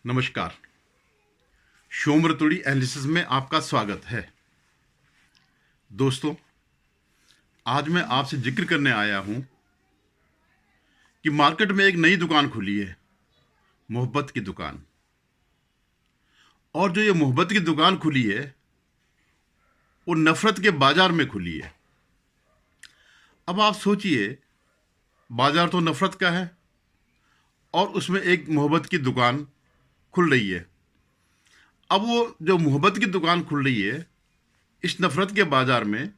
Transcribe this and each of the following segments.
नमस्कार। शोमरतुड़ी एनालिसिस में आपका स्वागत है। दोस्तों, आज मैं आपसे जिक्र करने आया हूं कि मार्केट में एक नई दुकान खुली है, मोहब्बत की दुकान। और जो ये मोहब्बत की दुकान खुली है वो नफरत के बाजार में खुली है। अब आप सोचिए, बाजार तो नफरत का है और उसमें एक मोहब्बत की दुकान खुल रही है। अब वो जो मोहब्बत की दुकान खुल रही है इस नफरत के बाजार में,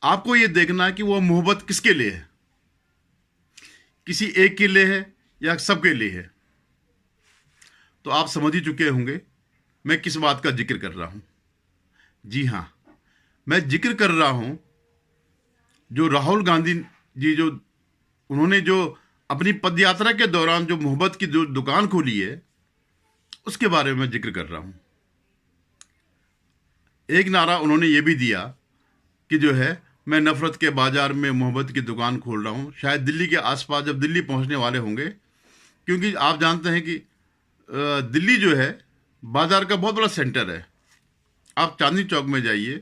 आपको ये देखना है कि वो मोहब्बत किसके लिए है, किसी एक के लिए है या सबके लिए है। तो आप समझ ही चुके होंगे मैं किस बात का जिक्र कर रहा हूं। जी हां, मैं जिक्र कर रहा हूं जो राहुल गांधी जी, जो उन्होंने जो अपनी पदयात्रा के दौरान जो मोहब्बत की जो दुकान खोली है उसके बारे में जिक्र कर रहा हूं। एक नारा उन्होंने ये भी दिया कि जो है, मैं नफरत के बाजार में मोहब्बत की दुकान खोल रहा हूं। शायद दिल्ली के आसपास जब दिल्ली पहुंचने वाले होंगे, क्योंकि आप जानते हैं कि दिल्ली जो है बाजार का बहुत बड़ा सेंटर है। आप चांदनी चौक में जाइए,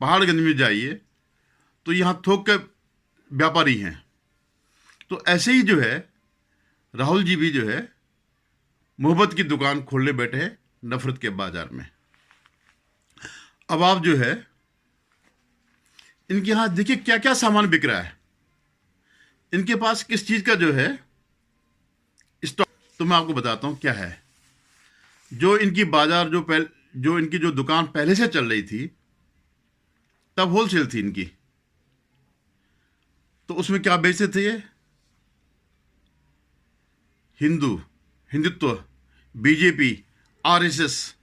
पहाड़गंज में जाइए, तो यहाँ थोक के व्यापारी हैं। तो ऐसे ही जो है राहुल जी भी जो है मोहब्बत की दुकान खोलने बैठे हैं नफरत के बाजार में। अब आप जो है इनके यहां देखिए क्या क्या सामान बिक रहा है, इनके पास किस चीज का जो है स्टॉक। तो मैं आपको बताता हूं क्या है। जो इनकी बाजार जो इनकी जो दुकान पहले से चल रही थी, तब होलसेल थी इनकी, तो उसमें क्या बेचते थे ये? हिंदुत्व, बीजेपी, आरएसएस,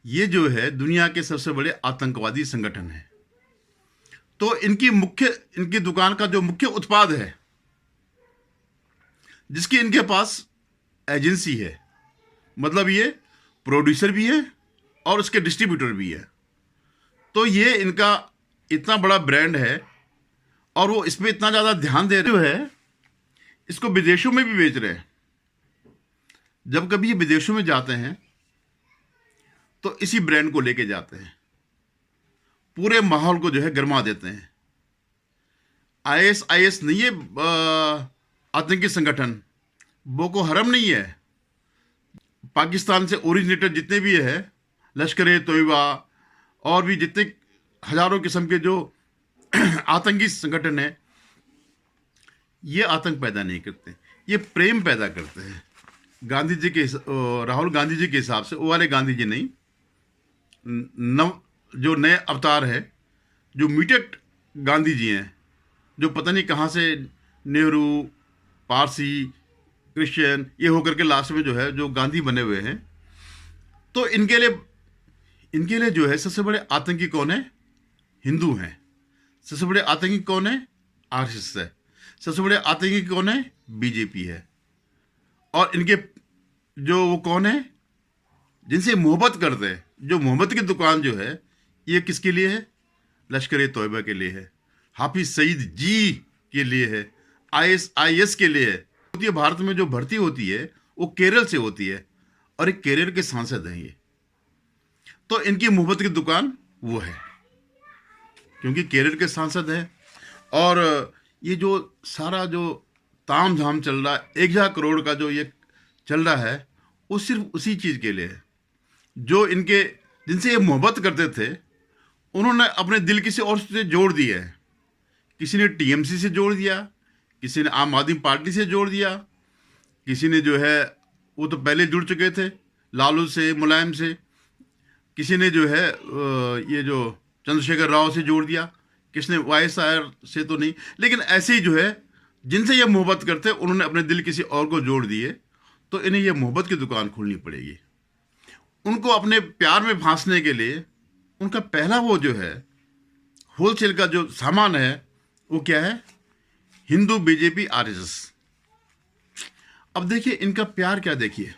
ये जो है दुनिया के सबसे बड़े आतंकवादी संगठन है। तो इनकी दुकान का जो मुख्य उत्पाद है, जिसकी इनके पास एजेंसी है, मतलब ये प्रोड्यूसर भी है और उसके डिस्ट्रीब्यूटर भी है। तो ये इनका इतना बड़ा ब्रांड है और वो इसमें इतना ज़्यादा ध्यान दे रहे हैं, इसको विदेशों में भी बेच रहे हैं। जब कभी ये विदेशों में जाते हैं तो इसी ब्रांड को लेके जाते हैं, पूरे माहौल को जो है गरमा देते हैं। आईएस नहीं है, आतंकी संगठन, बोको हरम नहीं है। पाकिस्तान से ओरिजिनेटेड जितने भी है, लश्कर ए तोयबा और भी जितने हजारों किस्म के जो आतंकी संगठन है, ये आतंक पैदा नहीं करते, ये प्रेम पैदा करते हैं। गांधी जी के राहुल गांधी जी के हिसाब से, वो वाले गांधी जी नहीं, जो नए अवतार है, जो म्यूटेट गांधी जी हैं, जो पता नहीं कहाँ से नेहरू, पारसी, क्रिश्चियन ये होकर के लास्ट में जो है जो गांधी बने हुए हैं। तो इनके लिए जो है सबसे बड़े आतंकी कौन है? हिंदू हैं। सबसे बड़े आतंकी कौन है? आरएसएस है। सबसे बड़े आतंकी कौन है? बीजेपी है। और इनके जो वो कौन है जिनसे मोहब्बत करते हैं, जो मोहब्बत की दुकान जो है, ये किसके लिए है? लश्कर ए तोयबा के लिए है, हाफिज सईद जी के लिए है, आईएस के लिए है। भारत में जो भर्ती होती है वो केरल से होती है और एक केरल के सांसद हैं ये। तो इनकी मोहब्बत की दुकान वो है, क्योंकि केरल के सांसद है। और ये जो सारा जो ताम झाम चल रहा है, 1,000 करोड़ का जो ये चल रहा है, वो सिर्फ उसी चीज़ के लिए है। जो जिनसे ये मोहब्बत करते थे, उन्होंने अपने दिल किसी और से जोड़ दिया है। किसी ने टीएमसी से जोड़ दिया, किसी ने आम आदमी पार्टी से जोड़ दिया, किसी ने जो है वो तो पहले जुड़ चुके थे लालू से, मुलायम से, किसी ने जो है ये जो चंद्रशेखर राव से जोड़ दिया, किसी ने वाईएसआर से तो नहीं, लेकिन ऐसे ही जो है जिनसे ये मोहब्बत करते उन्होंने अपने दिल किसी और को जोड़ दिए। तो इन्हें ये मोहब्बत की दुकान खोलनी पड़ेगी। उनको अपने प्यार में फांसने के लिए उनका पहला वो जो है होलसेल का जो सामान है वो क्या है? Hindu, BJP, RSS. अब देखिए इनका प्यार क्या, देखिए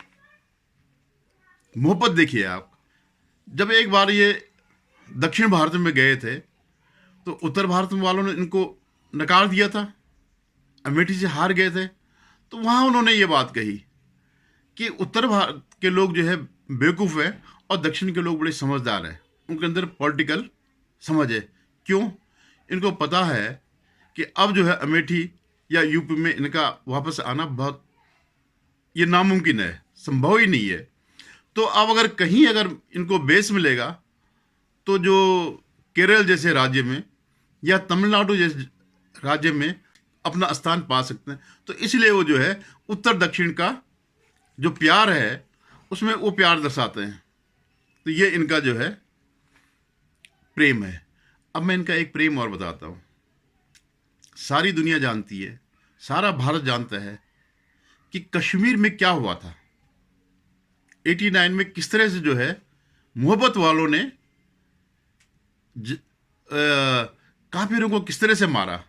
मोहब्बत देखिए आप। जब एक बार ये दक्षिण भारत में गए थे तो उत्तर भारत वालों ने इनको नकार दिया था, अमेठी से हार गए थे। तो वहाँ उन्होंने ये बात कही कि उत्तर भारत के लोग जो है बेवकूफ़ है और दक्षिण के लोग बड़े समझदार हैं, उनके अंदर पॉलिटिकल समझ है। क्यों? इनको पता है कि अब जो है अमेठी या यूपी में इनका वापस आना बहुत ये नामुमकिन है, संभव ही नहीं है। तो अब अगर कहीं अगर इनको बेस मिलेगा तो जो केरल जैसे राज्य में या तमिलनाडु जैसे राज्य में अपना स्थान पा सकते हैं। तो इसलिए वो जो है उत्तर दक्षिण का जो प्यार है उसमें वो प्यार दर्शाते हैं। तो ये इनका जो है प्रेम है। अब मैं इनका एक प्रेम और बताता हूँ। सारी दुनिया जानती है, सारा भारत जानता है कि कश्मीर में क्या हुआ था। 89 में किस तरह से जो है मोहब्बत वालों ने काफिरों को किस तरह से मारा।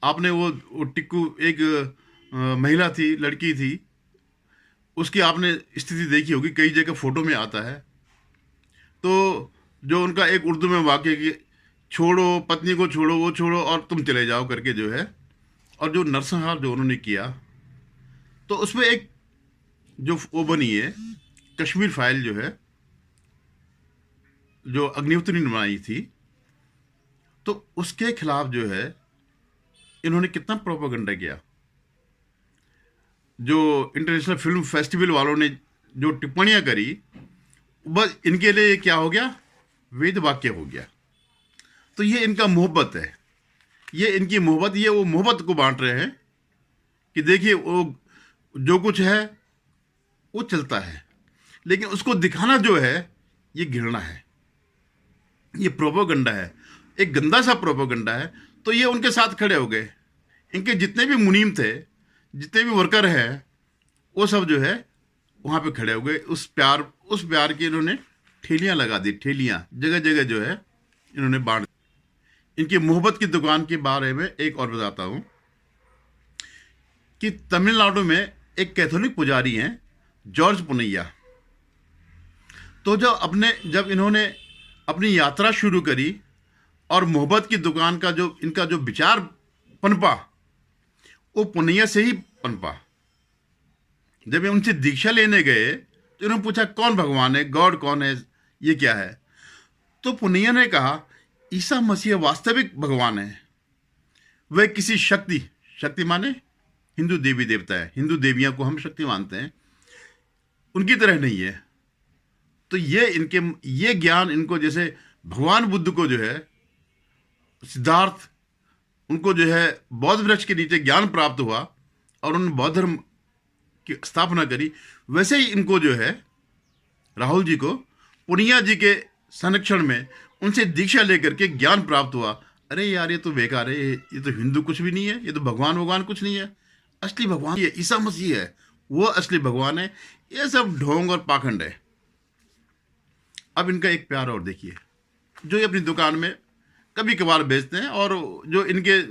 आपने वो टिक्कू एक महिला थी, लड़की थी, उसकी आपने स्थिति देखी होगी, कई जगह फोटो में आता है। तो जो उनका एक उर्दू में वाक्य कि छोड़ो पत्नी को, छोड़ो वो छोड़ो और तुम चले जाओ करके जो है, और जो नरसंहार जो उन्होंने किया, तो उसमें एक जो वो बनी है कश्मीर फाइल जो है, जो अग्निहोत्री ने बनाई थी, तो उसके खिलाफ जो है इन्होंने कितना प्रोपेगेंडा किया। जो इंटरनेशनल फिल्म फेस्टिवल वालों ने जो टिप्पणियां करी, बस इनके लिए क्या हो गया, वेद वाक्य हो गया। तो ये इनका मोहब्बत है, ये इनकी मोहब्बत, ये वो मोहब्बत को बांट रहे हैं कि देखिए वो जो कुछ है वो चलता है, लेकिन उसको दिखाना जो है ये घृणा है, ये प्रोपेगेंडा है, एक गंदा सा प्रोपेगेंडा है। तो ये उनके साथ खड़े हो गए। इनके जितने भी मुनीम थे, जितने भी वर्कर हैं, वो सब जो है वहाँ पे खड़े हो गए। उस प्यार की इन्होंने ठेलियाँ लगा दी, ठेलियाँ जगह जगह जो है इन्होंने बांट दी। इनकी मोहब्बत की दुकान के बारे में एक और बताता हूँ कि तमिलनाडु में एक कैथोलिक पुजारी हैं जॉर्ज पुनैया। तो जब इन्होंने अपनी यात्रा शुरू करी और मोहब्बत की दुकान का जो इनका जो विचार पनपा, वो पुनैया से ही पनपा। जब ये उनसे दीक्षा लेने गए तो इन्होंने पूछा कौन भगवान है, गॉड कौन है, ये क्या है। तो पुनैया ने कहा ईसा मसीह वास्तविक भगवान है। वह किसी शक्ति माने हिंदू देवी देवता है, हिंदू देवियां को हम शक्ति मानते हैं, उनकी तरह नहीं है। तो ये ज्ञान इनको, जैसे भगवान बुद्ध को जो है सिद्धार्थ, उनको जो है बौद्ध वृक्ष के नीचे ज्ञान प्राप्त हुआ और उन्होंने बौद्ध धर्म की स्थापना करी, वैसे ही इनको जो है राहुल जी को पुनिया जी के संरक्षण में उनसे दीक्षा लेकर के ज्ञान प्राप्त हुआ। अरे यार ये तो बेकार है, ये तो हिंदू कुछ भी नहीं है, ये तो भगवान कुछ नहीं है। असली भगवान ये ईसा मसीह है, वो असली भगवान है। ये सब ढोंग और पाखंड है। अब इनका एक प्यार और देखिए, जो ये अपनी दुकान में कभी कभार बेचते हैं, और जो इनके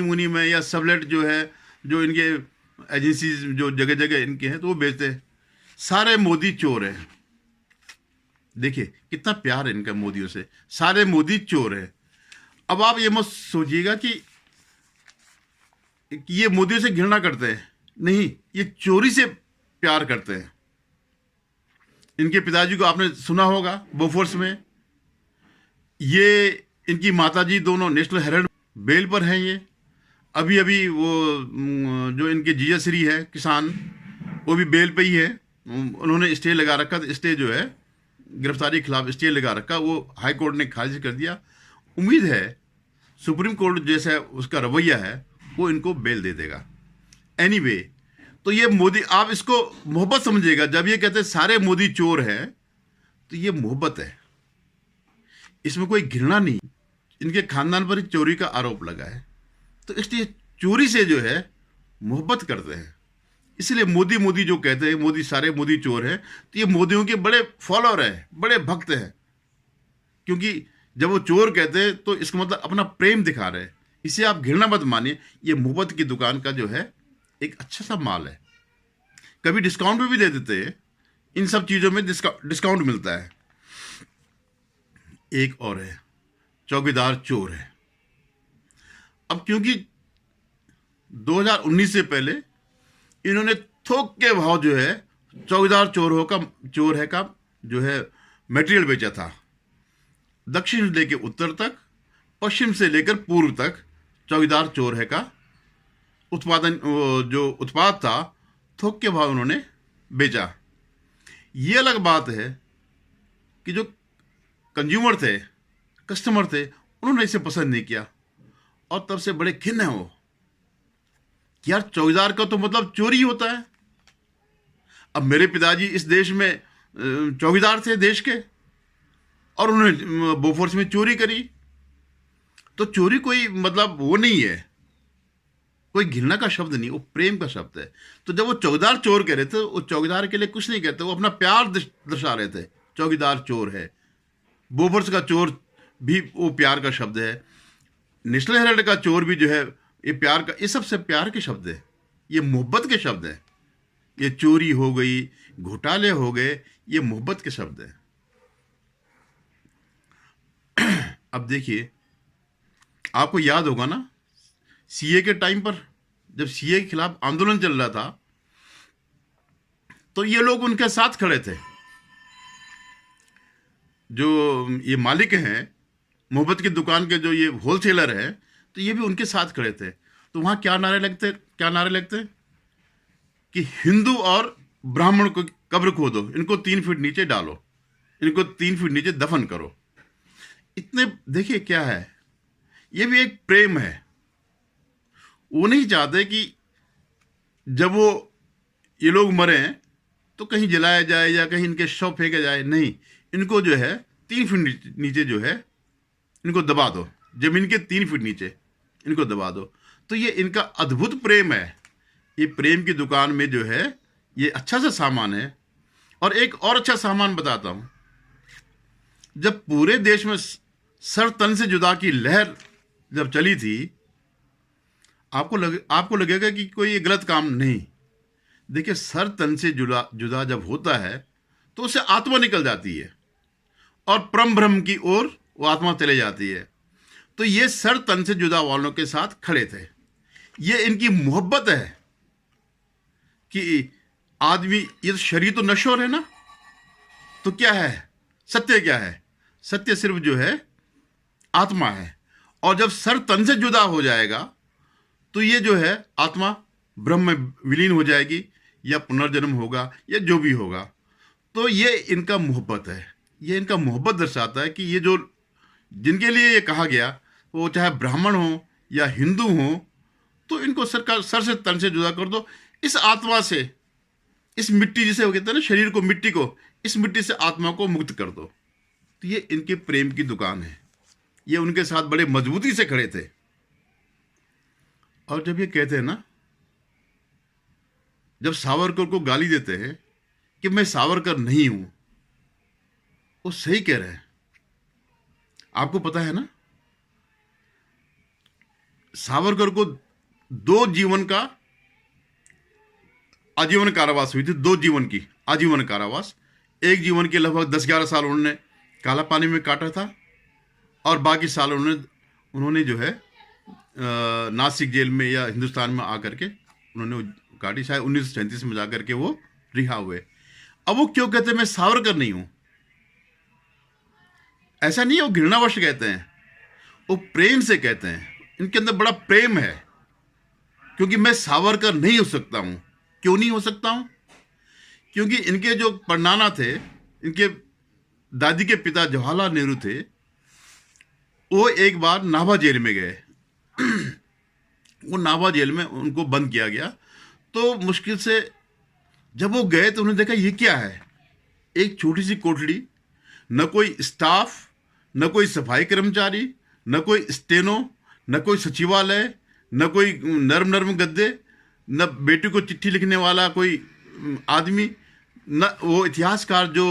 मुनी में या सबलेट जो है, जो इनके एजेंसी जो जगह जगह इनके हैं, तो वो बेचते हैं। सारे मोदी चोर हैं। देखिए कितना प्यार है इनका मोदियों से, सारे मोदी चोर हैं। अब आप ये मत सोचिएगा कि ये मोदियों से घृणा करते हैं, नहीं, ये चोरी से प्यार करते हैं। इनके पिताजी को आपने सुना होगा बोफोर्स में, ये इनकी माताजी दोनों नेशनल हेराल्ड बेल पर हैं। ये अभी वो जो इनके जीजा श्री है किसान, वो भी बेल पे ही है। उन्होंने स्टे लगा रखा था, स्टे जो है गिरफ्तारी के खिलाफ स्टे लगा रखा, वो हाई कोर्ट ने खारिज कर दिया। उम्मीद है सुप्रीम कोर्ट जैसा उसका रवैया है वो इनको बेल दे देगा। एनीवे, तो ये मोदी, आप इसको मोहब्बत समझिएगा। जब ये कहते हैं सारे मोदी चोर हैं, तो ये मोहब्बत है, इसमें कोई घृणा नहीं। इनके खानदान पर ही चोरी का आरोप लगा है, तो इसलिए चोरी से जो है मोहब्बत करते हैं। इसलिए मोदी जो कहते हैं, मोदी सारे मोदी चोर हैं, तो ये मोदियों के बड़े फॉलोअर हैं, बड़े भक्त हैं। क्योंकि जब वो चोर कहते हैं तो इसका मतलब अपना प्रेम दिखा रहे हैं। इसे आप घृणा मत मानिए, ये मोहब्बत की दुकान का जो है एक अच्छा सा माल है। कभी डिस्काउंट में भी दे देते हैं, इन सब चीज़ों में डिस्काउंट मिलता है। एक और है, चौकीदार चोर है। अब क्योंकि 2019 से पहले इन्होंने थोक के भाव जो है चौकीदार चोर है का जो है मटेरियल बेचा था। दक्षिण से लेकर उत्तर तक, पश्चिम से लेकर पूर्व तक चौकीदार चोर है का जो उत्पाद था थोक के भाव उन्होंने बेचा। ये अलग बात है कि जो कंज्यूमर थे, कस्टमर थे, उन्होंने इसे पसंद नहीं किया और तब से बड़े खिन्न हैं वो कि यार चौकीदार का तो मतलब चोरी होता है। अब मेरे पिताजी इस देश में चौकीदार थे देश के और उन्होंने बोफोर्स में चोरी करी, तो चोरी कोई मतलब वो नहीं है, कोई घृणा का शब्द नहीं, वो प्रेम का शब्द है। तो जब वो चौकीदार चोर कह रहे थे, वो चौकीदार के लिए कुछ नहीं कहते, वो अपना प्यार दर्शा रहे थे। चौकीदार चोर है, बोफोर्स का चोर भी वो प्यार का शब्द है, नेशनल हेराल्ड का चोर भी जो है ये प्यार का, ये सबसे प्यार के शब्द है, ये मोहब्बत के शब्द है। ये चोरी हो गई, घोटाले हो गए, ये मोहब्बत के शब्द है। अब देखिए, आपको याद होगा ना सीए के टाइम पर, जब सीए के खिलाफ आंदोलन चल रहा था तो ये लोग उनके साथ खड़े थे। जो ये मालिक हैं मोहब्बत की दुकान के, जो ये होलसेलर है, तो ये भी उनके साथ खड़े थे। तो वहां क्या नारे लगते कि हिंदू और ब्राह्मण को कब्र खोदो, इनको 3 फीट नीचे डालो, इनको 3 फीट नीचे दफन करो। इतने देखिए क्या है, ये भी एक प्रेम है। वो नहीं चाहते कि जब वो ये लोग मरे तो कहीं जलाया जाए या कहीं इनके शव फेंके जाए, नहीं, इनको जो है 3 फीट नीचे जो है इनको दबा दो, जमीन के 3 फीट नीचे इनको दबा दो। तो ये इनका अद्भुत प्रेम है। ये प्रेम की दुकान में जो है ये अच्छा सा सामान है। और एक और अच्छा सामान बताता हूं, जब पूरे देश में सर तन से जुदा की लहर जब चली थी, आपको लगेगा कि कोई ये गलत काम नहीं। देखिए, सर तन से जुदा जब होता है तो उससे आत्मा निकल जाती है और परम ब्रह्म की ओर वो आत्मा चले जाती है। तो ये सर तन से जुदा वालों के साथ खड़े थे। ये इनकी मोहब्बत है कि आदमी, ये तो शरीर तो नश्वर है ना, तो क्या है सत्य, क्या है सत्य? सिर्फ जो है आत्मा है। और जब सर तन से जुदा हो जाएगा तो ये जो है आत्मा ब्रह्म में विलीन हो जाएगी, या पुनर्जन्म होगा, या जो भी होगा। तो ये इनका मोहब्बत है। ये इनका मोहब्बत दर्शाता है कि ये जो जिनके लिए ये कहा गया, वो चाहे ब्राह्मण हो या हिंदू हो, तो इनको सर से तन से जुदा कर दो। इस आत्मा से, इस मिट्टी, जिसे वो कहते हैं ना शरीर को, मिट्टी को, इस मिट्टी से आत्मा को मुक्त कर दो। तो ये इनके प्रेम की दुकान है। ये उनके साथ बड़े मजबूती से खड़े थे। और जब ये कहते हैं ना, जब सावरकर को गाली देते हैं कि मैं सावरकर नहीं हूं, वो सही कह रहे हैं। आपको पता है ना, सावरकर को 2 जीवन का आजीवन कारावास हुई थी, 2 जीवन की आजीवन कारावास। एक जीवन के लगभग 10-11 साल उन्होंने काला पानी में काटा था, और बाकी साल उन्होंने जो है नासिक जेल में या हिंदुस्तान में आकर के उन्होंने काटी। शायद 1937 में जाकर के वो रिहा हुए। अब वो क्यों कहते हैं मैं सावरकर नहीं हूं? ऐसा नहीं है वो घृणावश कहते हैं, वो प्रेम से कहते हैं। इनके अंदर बड़ा प्रेम है, क्योंकि मैं सावरकर नहीं हो सकता हूं। क्यों नहीं हो सकता हूं? क्योंकि इनके जो परनाना थे, इनके दादी के पिता जवाहरलाल नेहरू थे, वो एक बार नाभा जेल में गए। वो नाभा जेल में उनको बंद किया गया। तो मुश्किल से जब वो गए तो उन्होंने देखा ये क्या है, एक छोटी सी कोठरी, न कोई स्टाफ, न कोई सफाई कर्मचारी, न कोई स्टेनो, न कोई सचिवालय, न कोई नर्म गद्दे, न बेटी को चिट्ठी लिखने वाला कोई आदमी, न वो इतिहासकार जो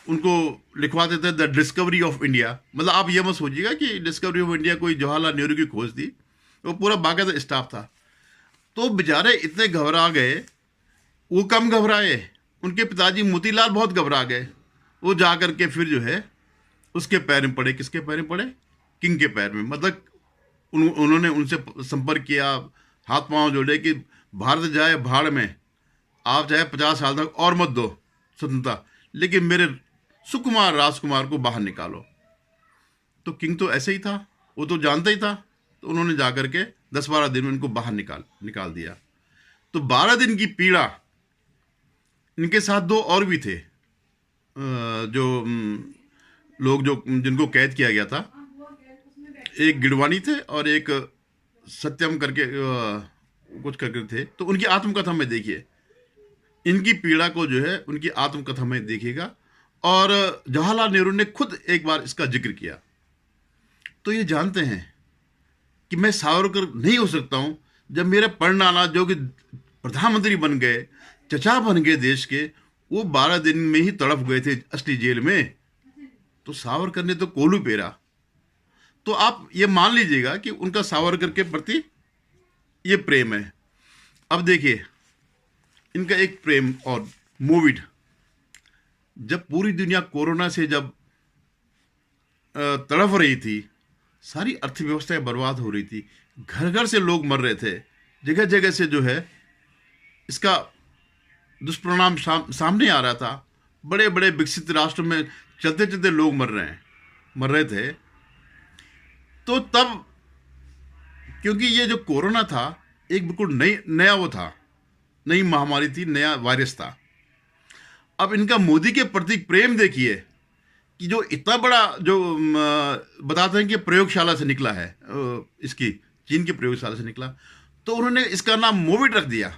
उनको लिखवाते थे द डिस्कवरी ऑफ इंडिया। मतलब आप ये मत सोचिएगा कि डिस्कवरी ऑफ इंडिया कोई जवाहरलाल नेहरू की खोज थी, वो पूरा बाकायदा स्टाफ था। तो बेचारे इतने घबरा गए, वो कम घबराए, उनके पिताजी मोतीलाल बहुत घबरा गए। वो जा कर के फिर जो है उसके पैर में पड़े। किसके पैर में पड़े? किंग के पैर में। मतलब उन्होंने उनसे संपर्क किया, हाथ पांव जोड़े कि भारत जाए भाड़ में, आप चाहे 50 साल तक और मत दो स्वतंत्रता, लेकिन मेरे सुकुमार राजकुमार को बाहर निकालो। तो किंग तो ऐसे ही था, वो तो जानता ही था, तो उन्होंने जाकर के 10-12 दिन में इनको बाहर निकाल दिया। तो 12 दिन की पीड़ा, इनके साथ दो और भी थे जो लोग जो जिनको कैद किया गया था। एक गिडवाणी थे और एक सत्यम करके कुछ करके थे। तो उनकी आत्मकथा में देखिए, इनकी पीड़ा को जो है उनकी आत्मकथा में देखिएगा। और जवाहरलाल नेहरू ने खुद एक बार इसका जिक्र किया। तो ये जानते हैं कि मैं सावरकर नहीं हो सकता हूं। जब मेरे परनाना जो कि प्रधानमंत्री बन गए, चचा बन गए देश के, वो 12 दिन में ही तड़प गए थे असली जेल में, तो सावरकर ने तो कोलू पेरा। तो आप ये मान लीजिएगा कि उनका सावरकर के प्रति ये प्रेम है। अब देखिए इनका एक प्रेम और मोविड, जब पूरी दुनिया कोरोना से जब तड़प रही थी, सारी अर्थव्यवस्थाएं बर्बाद हो रही थी, घर घर से लोग मर रहे थे, जगह जगह से जो है इसका दुष्परिणाम सामने आ रहा था। बड़े बड़े विकसित राष्ट्र में चलते चलते लोग मर रहे थे। तो तब क्योंकि ये जो कोरोना था एक बिल्कुल नया वो था, नई महामारी थी, नया वायरस था। अब इनका मोदी के प्रति प्रेम देखिए कि जो इतना बड़ा जो बताते हैं कि प्रयोगशाला से निकला है, इसकी चीन की प्रयोगशाला से निकला, तो उन्होंने इसका नाम मोविड रख दिया।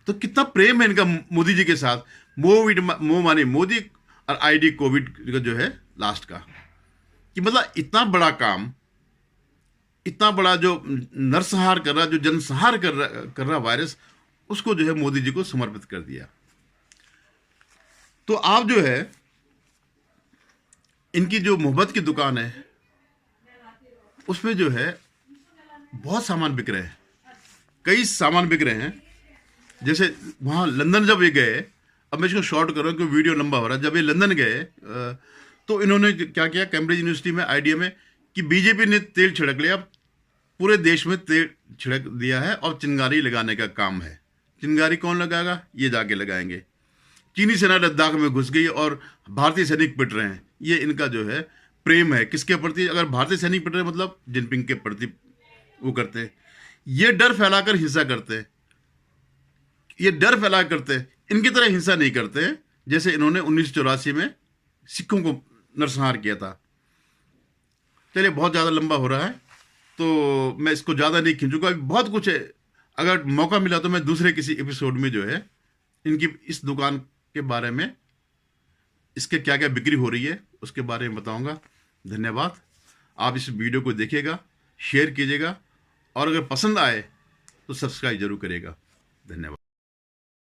तो कितना प्रेम है इनका मोदी जी के साथ। मोविड, मो माने मोदी, और आईडी कोविड का जो है लास्ट का, कि मतलब इतना बड़ा काम, इतना बड़ा जो नरसंहार कर रहा, जो जनसंहार कर रहा वायरस, उसको जो है मोदी जी को समर्पित कर दिया। तो आप जो है इनकी जो मोहब्बत की दुकान है उसमें जो है बहुत सामान बिक रहे हैं, कई सामान बिक रहे हैं। जैसे वहाँ लंदन जब ये गए, अब मैं इसको शॉर्ट कर रहा हूँ क्योंकि वीडियो लंबा हो रहा है। जब ये लंदन गए तो इन्होंने क्या किया कैम्ब्रिज यूनिवर्सिटी में, आईडिया में, कि बीजेपी ने तेल छिड़क लिया, पूरे देश में तेल छिड़क दिया है और चिंगारी लगाने का काम है। चिंगारी कौन लगाएगा? ये जाके लगाएंगे। चीनी सेना लद्दाख में घुस गई और भारतीय सैनिक पिट रहे हैं। ये इनका जो है प्रेम है किसके प्रति? अगर भारतीय सैनिक पिट रहे हैं मतलब जिनपिंग के प्रति वो करते हैं। ये डर फैलाकर हिंसा करते हैं, ये डर फैला करते हैं, इनकी तरह हिंसा नहीं करते हैं जैसे इन्होंने 1984 में सिखों को नरसंहार किया था। चलिए बहुत ज़्यादा लंबा हो रहा है तो मैं इसको ज़्यादा नहीं खींचूंगा, बहुत कुछ है। अगर मौका मिला तो मैं दूसरे किसी एपिसोड में जो है इनकी इस दुकान के बारे में, इसके क्या क्या बिक्री हो रही है उसके बारे में बताऊंगा। धन्यवाद। आप इस वीडियो को देखिएगा, शेयर कीजिएगा और अगर पसंद आए तो सब्सक्राइब जरूर करिएगा। धन्यवाद।